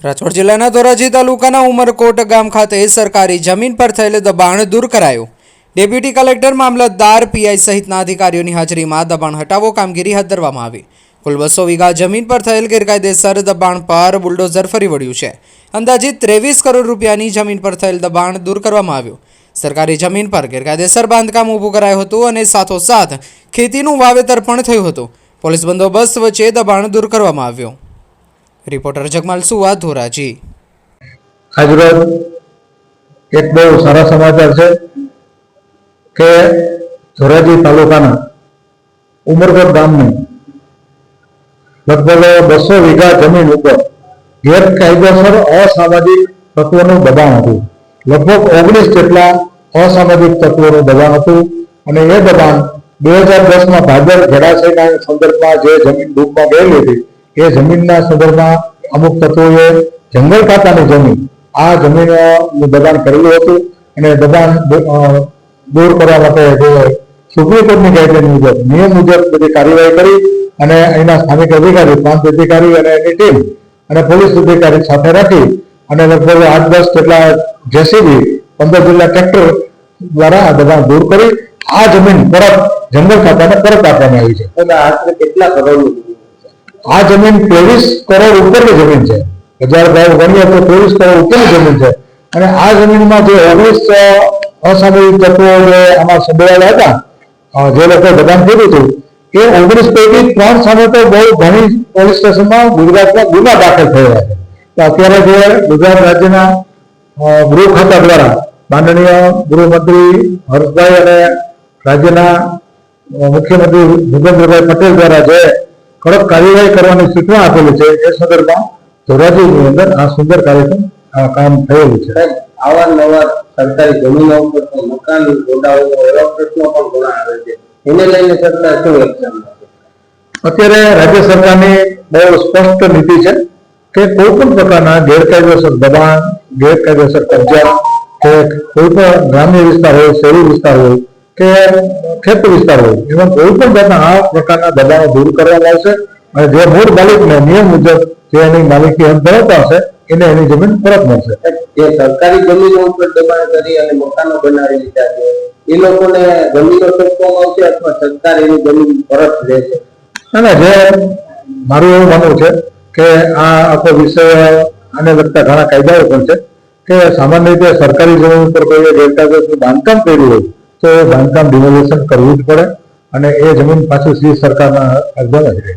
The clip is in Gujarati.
રાજકોટ જિલ્લાના ધોરાજી તાલુકાના ઉમરકોટ ગામ ખાતે સરકારી જમીન પર થયેલ દબાણ દૂર કરાયું। ડેપ્યુટી કલેક્ટર, મામલતદાર, પીઆઈ સહિતના અધિકારીઓની હાજરીમાં દબાણ હટાવો કામગીરી હાથ ધરવામાં આવી। કુલ 200 વીઘા જમીન પર થયેલ ગેરકાયદેસર દબાણ પર બુલડોઝર ફરી વળ્યું છે। અંદાજિત 23 કરોડ રૂપિયાની જમીન પર થયેલ દબાણ દૂર કરવામાં આવ્યું। સરકારી જમીન પર ગેરકાયદેસર બાંધકામ ઊભું કરાયું હતું અને સાથોસાથ ખેતીનું વાવેતર પણ થયું હતું। પોલીસ બંદોબસ્ત વચ્ચે દબાણ દૂર કરવામાં આવ્યું। रिपोर्टर जगमाल सुवा, धोराजी। आज रोज एक बहुत सारा समाचार है कि धोराजी तालुकाना उमरकोट गाम में लगभग 200 वीघा जमीन पर गैरकायदेसर असामाजिक तत्वों दबाण हतुं। लगभग 19 जेटला असामाजिक तत्वों दबाण हतुं अने ए दबाण 2010 में भादर जलाशयना संदर्भमां जे जमीन डूबमां गयेली हती ए जमीनना संदर्भमां अमुक तत्वोए जंगल खातानी जमीन आ जमीननुं दबाण करेલું હતું અને દબાણ દૂર કરવા માટે જે સુપ્રીમ કોર્ટની ગાઈડલાઈન મુજબ નિયમ મુજબ બધી કાર્યવાહી કરી અને અહીંના સ્થાનિક અધિકારી, પ્રાંત અધિકારી અને એની ટીમ અને પોલીસ અધિકારી સાથે રાખી અને લગભગ 8-10 જેટલા જેસીબી, 15 જેટલા ટ્રેક્ટર દ્વારા આ દબાણ દૂર કરી આ જમીન પરત જંગલ ખાતાને પરત આપવામાં આવી છે। અને આશરે કેટલા કરોડનું आ जमीन 23 करोड़ ऊपर की जमीन है। बजार भाव गणिए तो 23 करोड़ ऊपर की जमीन है। અને આ જમીનમાં જે 19 અસામાજિક તત્વો જે આમાં સંડોવાયેલા હતા, જે લોકો દબાણ કર્યું હતું, એ 19 પૈકી 3 સામે તો બહુ ઘણી પોલીસ સ્ટેશનમાં ગુજરાતમાં ગુના દાખલ થયા છે। તો અત્યારે જે ગુજરાત રાજ્યના ગૃહ ખાતા દ્વારા માનનીય ગૃહમંત્રી હર્ષભાઈ અને રાજ્યના મુખ્યમંત્રી ભૂપેન્દ્રભાઈ પટેલ દ્વારા જે कड़क कार्यवाही करने सूचना आपेली है ए संदर्भ में धोराजी अंदर आ सुंदर कार्यक्रम काम थयेलुं छे। अवारनवार सरकारी जमीनों पर मकान गोडाओ एवा प्रश्नों पण घणा आवे छे, एने लईने सरकार शुं एक्शन લે? अत्यारे राज्य सरकारनी बहु स्पष्ट नीति है कि कोईपण प्रकारना गैरकायदेसर दबाण, गैरकायदेसर कब्जा के कोईपण ग्राम्य विस्तार हो, शहरी विस्तार हो के खेत विस्तार हो, एवं कोईपण जातना आ प्रकारना दबाणो दूर करवामां आवशे અને જે મૂળ માલિકને નિયમ મુજબ જે એની માલિકી હક ધરાવતા હશે એને એની જમીન પરત મળશે। જે સરકારી જમીનો ઉપર દબાણ કરી અને મકાનો બનાવી લીધા છે એ લોકોને જમીનો સોંપવામાં આવશે અથવા સરકાર એની જમીન પરત લેશે? અને જે મારું એવું માનવું છે કે આ આખો વિષય આને લગતા ઘણા કાયદાઓ પણ છે કે સામાન્ય રીતે સરકારી જમીન ઉપર કોઈ ગેરકાયદેસર બાંધકામ કર્યું હોય તો એ બાંધકામ ડિમોલિશન કરવું જ પડે અને એ જમીન પાછી સરકારના અધીન જ રહે।